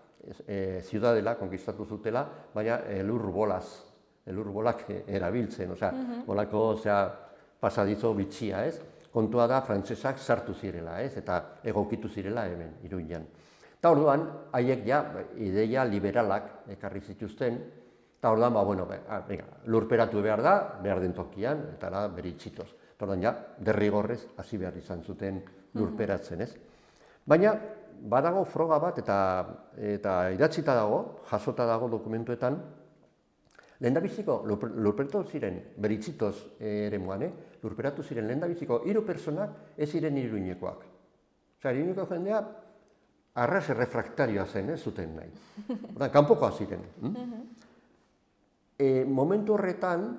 ziudadela konkistatu zutela, baina elurbolak erabiltzen, bolako pasadizo bitxia, kontua da frantsesak sartu zirela, eta egokitu zirela hemen, Iruñan. Eta orduan, haiek ja ideia liberalak ekarri zituzten, eta orduan, lurperatu behar da, behar den tokian, eta da, bere itxitoz. Eta orduan, ja, derrigorrez hasi behar izan zuten lurperatzen, Baina, badago froga bat, eta idatzita dago, jasota dago dokumentuetan, lehendabiziko lurperatu ziren, bere itxitoz eremuan, lurperatu ziren lehendabiziko 3 personak ez ziren Iruñekoak. Iruñeko jendea, arras errefraktarioa zen, ez zuten nahi. Kanpokoa ziren. Momentu horretan,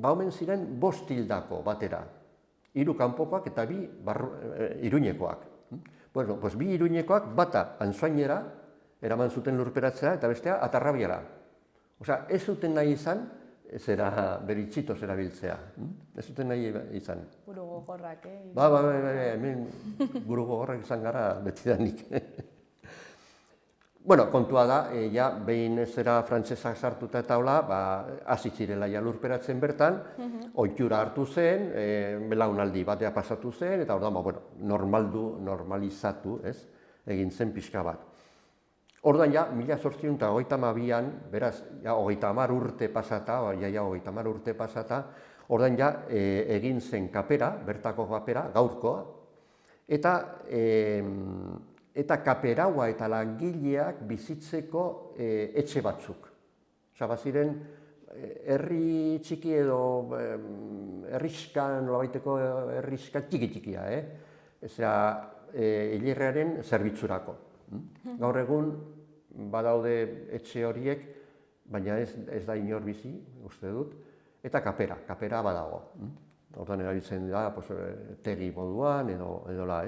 omen ziren 5 hildako batera. 3 kanpokoak eta 2 Iruñekoak. Bueno, pues 2 Iruñekoak bata Ansoainera eraman zuten lurperatzea eta bestea Atarrabiara. Ez zuten nahi izan, bere itxitoz erabiltzea. Ez zuten nahi izan. Buru gogorrak, Hemen buru gogorrak izan gara betidanik. Bueno, kontua da, behin frantsesak sartuta eta hola, hasi zirela lurperatzen bertan, ohitura hartu zen, belaunaldi batea pasatu zen, eta orduan, normalizatu, egin zen pixka bat. Orduan, 1832an, beraz, 30 urte pasata, orduan, egin zen kapera, bertako kapera, gaurkoa, eta kaperaua eta langileak bizitzeko etxe batzuk. Baziren, herri txiki edo herriska, nolabaiteko herriska txiki-txikia, hilerriaren zerbitzurako. Gaur egun, badaude etxe horiek, baina ez da inor bizi, uste dut, eta kapera badago. Orduan erabiltzen da, tegi moduan edo la,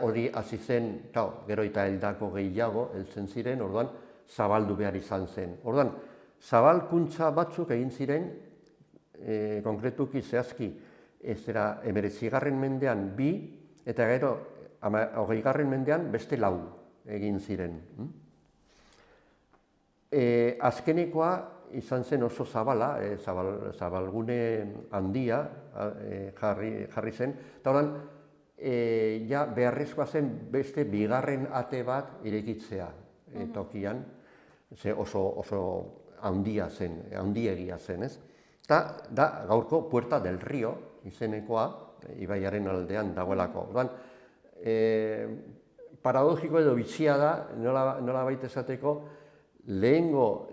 hori hasi zen, gero eta heldako gehiago heltzen ziren, orduan zabaldu behar izan zen. Orduan, zabalkuntza batzuk egin ziren, konkretuki zehazki, 19. mendean 2, eta gero 20. mendean beste 4 egin ziren. Azkenekoa izan zen oso zabala, zabalgune handia jarri zen, eta orduan, beharrezkoa zen beste 2. ate bat irekitzea tokian, oso handiegia zen, eta da gaurko Puerta del Río izenekoa, ibaiaren aldean dagoelako. Orduan, paradogiko edo bitxia da, nola baita esateko, lehengo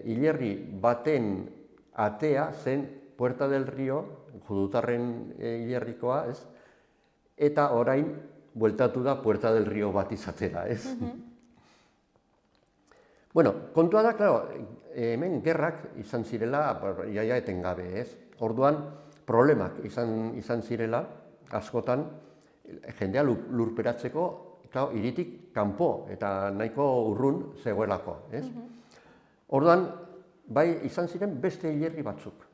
hilerri baten atea zen Puerta del Río, judutarren hilerrikoa, eta orain bueltatu da Puerta del Río bat izatera, Bueno, kontua da, hemen gerrak izan zirela, iaia etengabe, Orduan, problemak izan zirela, askotan, jendea lurperatzeko, hiritik kanpo eta nahiko urrun zegoelako. Orduan, bai izan ziren beste hilerri batzuk.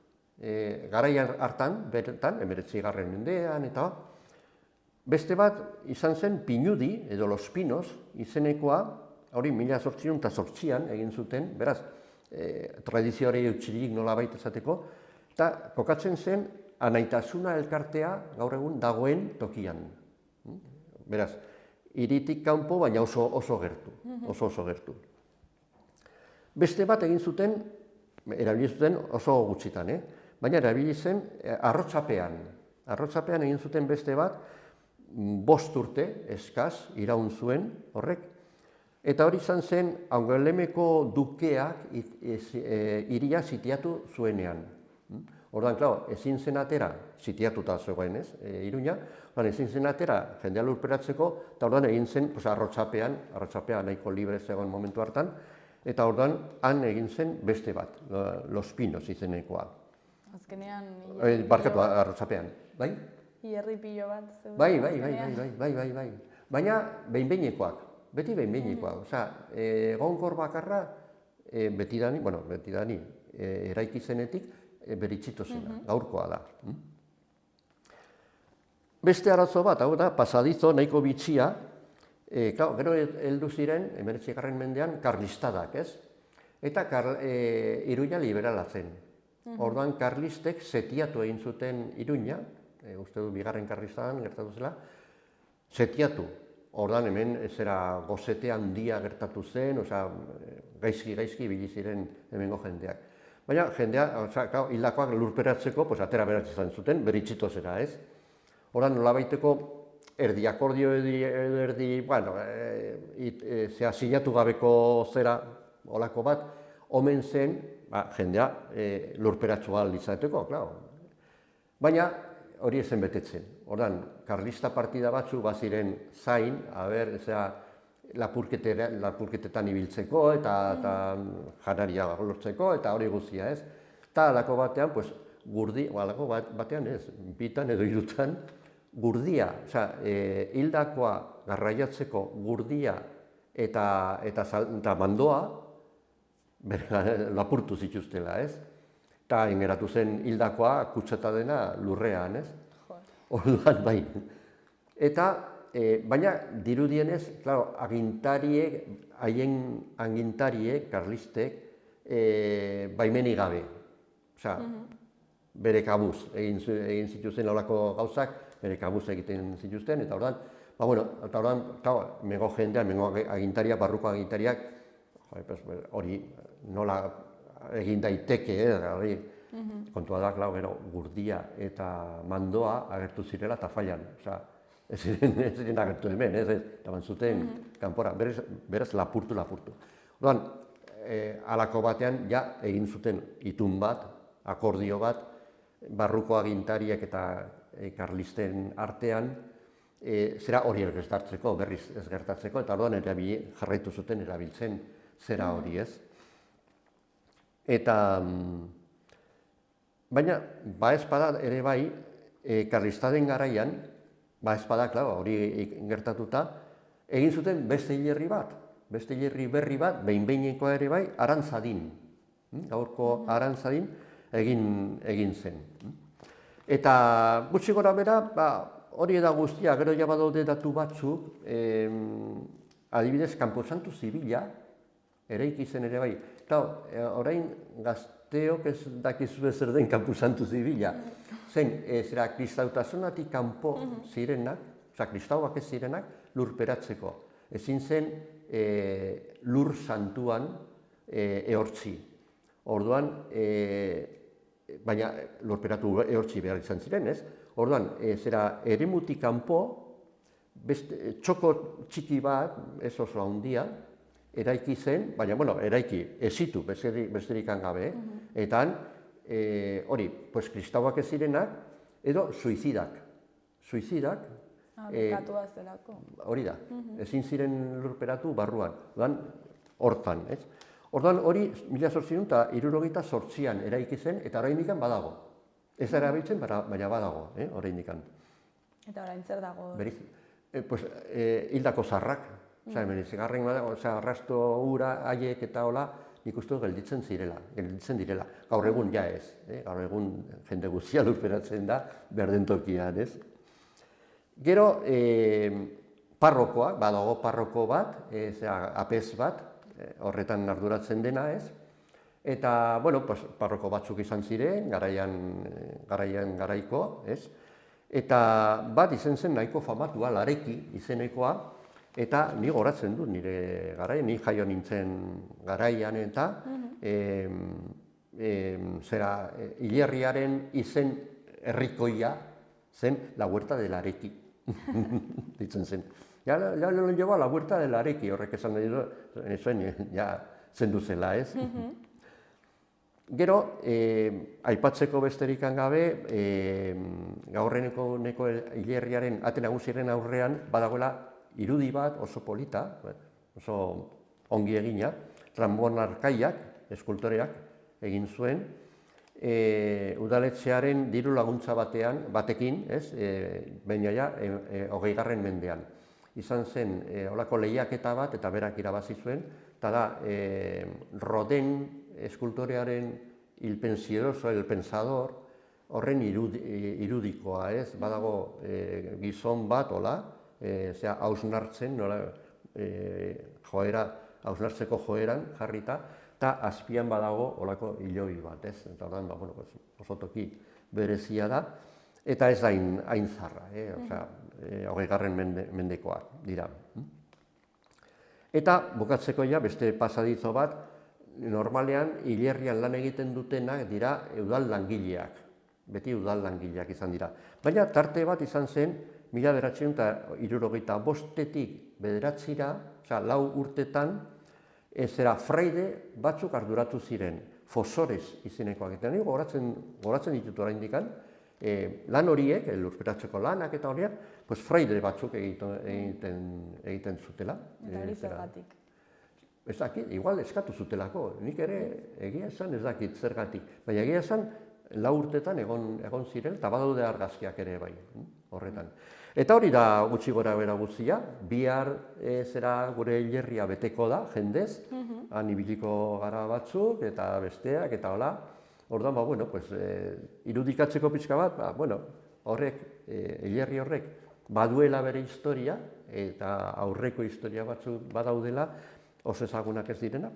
Garai hartan, bertan, 19. mendean eta beste bat izan zen Pinudi edo Los Pinos izenekoa, hori 1808an egin zuten, beraz, tradizioari utzirik nolabait esateko, eta kokatzen zen Anaitasuna elkartea gaur egun dagoen tokian. Beraz, hiritik kanpo, baina oso gertu. Beste bat egin zuten, erabili zuten oso gutxitan, baina erabili zen Arrotxapean. Arrotxapean egin zuten beste bat, 5 urte eskaz iraun zuen horrek, eta hori izan zen Angolemeko dukeak hiria sitiatu zuenean. Orduan, klar, ezin zen atera, sitiatuta zegoen, ez, Iruña, ezin zen atera jendea lurperatzeko, eta orduan egin zen, arrotxapean nahiko libre zegoen momentu hartan, eta orduan han egin zen beste bat, Los Pinos izenekoa. Azkenean... Barkatu, arrotxapean, bai? Hierri pilo bat zeuden. Bai. Baina behin-behinekoak, beti behin-behinekoak. Osea, egonkor bakarra, betidani, eraiki zenetik, beritxito zena, gaurkoa da. Beste arazo bat, hau da, pasadizo nahiko bitxia, gero heldu ziren, 19. mendean, karlistadak, ez? Eta Iruña liberala zen. Orduan, karlistek setiatu egin zuten Iruña, uste du, bigarren karlistadan gertatu zela, setiatu. Orduan, hemen zera gozete handia gertatu zen, osea, gaizki ibili ziren hemengo jendeak. Baina jendea, hildakoak lurperatzeko, atera beratze izan zuten, beritxito zera, ez? Orduan, nolabaiteko erdi akordio erdi, sinatu gabeko zera, olako bat, omen zen, jendea lurperatzu ahal izateko, klaro. Baina, hori ezen betetzen. Orduan, karlista partida batzu baziren zain, lapurketetan ibiltzeko eta janaria lortzeko eta hori guztia, ez? Eta alako batean, bitan edo hirutan, gurdia, hildakoa garraiatzeko gurdia eta mandoa lapurtu zituztela, ez? Eta ingeratu zen hildakoa kutsata dena lurrean, ez? Orduan, bai. Eta, baina dirudienez, agintariek, haien agintariek, karlistek, baimenik gabe. Osea, bere kabuz egin zituzten horako gauzak, bere kabuz egiten zituzten, eta orduan, mengo jendean, mengo agintariak, barruko agintariak, hori nola egin daiteke, hori kontua da, gero, gurdia eta mandoa agertu zirela eta fallan. Ez ziren agertu hemen, eta bantzuten kanpora, beraz lapurtu. Orduan, halako batean, ja egin zuten itun bat, akordio bat, barruko agintariak eta karlisten artean, zera hori ez gertatzeko, berriz ez gertatzeko, eta orduan jarraitu zuten erabiltzen zera hori, ez. Eta, baina, espada ere bai, karlistaden garaian, espada, hori gertatuta, egin zuten beste hilerri berri bat, behin-behinekoa ere bai, Arantzadin. Gaurko Arantzadin egin zen. Eta gutxi gora bera, hori da guztia, gero ja badaude datu batzuk, adibidez, Kanposantu Zibila, eraiki zen ere bai. Eta orain gazteok ez dakizu zer den Kanposantu Zibila. Zen, kristautasunatik kanpo zirenak, kristauak ez zirenak, lurperatzeko. Ezin zen lur santuan ehortzi. Orduan, baina lurperatu ehortzi behar izan ziren, ez? Orduan, eremutik kanpo, txoko txiki bat, ez oso handia, eraiki zen, baina, ezitu besterik gabe, eta hori, kristauak ez zirenak, edo suizidak. Katua zelako. Hori da, ezin ziren lurperatu barruan, hortan, ez? Orduan hori, 1878an eraiki zen, eta oraindik badago. Ez da erabiltzen, baina badago, oraindik. Eta orain zer dago? Hildako zarrak. Zigarren, arrasto ura, haiek eta hola, nik uste gelditzen direla. Gaur egun ja ez, gaur egun jende guztia lurperatzen da, berdentokian, ez? Gero, parrokoa, badago parroko bat, apez bat, horretan arduratzen dena, ez? Eta, parroko batzuk izan ziren, garaiko, ez? Eta bat izan zen nahiko famatua, Lareki izenekoa, eta ni goratzen dut nire garaian, ni jaio nintzen garaian eta hilerriaren izen herrikoia zen La Huerta de Lareki. Ditzen zen. Ya lo llevó a La Huerta de Lareki, horrek esan nahi zuen, ja zendu zela, ez? Gero, aipatzeko besterik gabe, gaurreneko hilerriaren ate nagusiaren aurrean badagoela irudi bat oso polita, oso ongi egina, Ramon Arkaiak, eskultoreak, egin zuen, udaletxearen diru laguntza batekin, baina ja, 20. mendean. Izan zen, holako lehiaketa bat, eta berak irabazi zuen, eta da, Rodin eskultorearen Il Pensioso, El Pensador, horren irudikoa, badago gizon bat, hola, hausnartzen, hausnartzeko joeran jarrita, eta azpian badago holako hilobi bat, eta horren, oso toki berezia da, eta ez hain zarra, 20. mendekoak dira. Eta bukatzeko ja, beste pasadizo bat, normalean hilerrian lan egiten dutenak dira udal langileak, beti udal langileak izan dira. Baina tarte bat izan zen, 1975-etik 9-ra, 4 urtetan, zera fraide batzuk arduratu ziren, fosores izenekoak. Eta nire goratzen ditut oraindik, lan horiek, lurperatzeko lanak eta horiek, fraide batzuk egiten zutela. Eta hori zergatik? Ez dakit, igual eskatu zutelako, nik ere egia esan ez dakit zergatik, baina egia esan 4 urtetan egon ziren, eta badaude argazkiak ere bai, horretan. Eta hori da gutxi gora bera guztia, bihar zera gure hilerria beteko da, jendez, han ibiliko gara batzuk, eta besteak, eta hola. Orduan, irudikatzeko pixka bat, horrek, hilerri horrek, baduela bere historia, eta aurreko historia batzuk badaudela, oso ezagunak ez direna,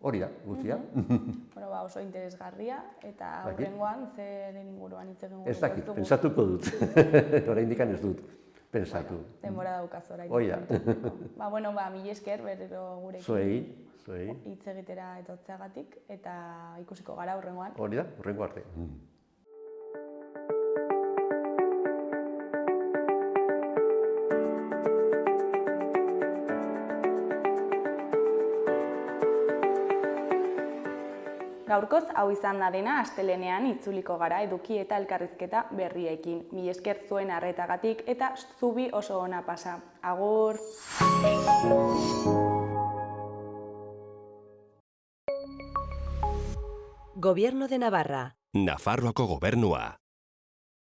hori da, guztia. Oso interesgarria, eta aurrengoan zeren inguruan hitz egin ez dakit, pentsatuko dut. Oraindik ez dut, pentsatu. Denbora daukaz orain. Hoi da. Mila esker berriro gurekin hitz egitera etortzeagatik, eta ikusiko gara aurrengoan. Hori da, aurrengo arte. Gaurkoz hau izan da dena, astelehenean itzuliko gara eduki eta elkarrizketa berriekin. Mila esker zuen arretagatik eta zubi oso ona pasa. Agur! Gobierno de Navarra. Nafarroako gobernua.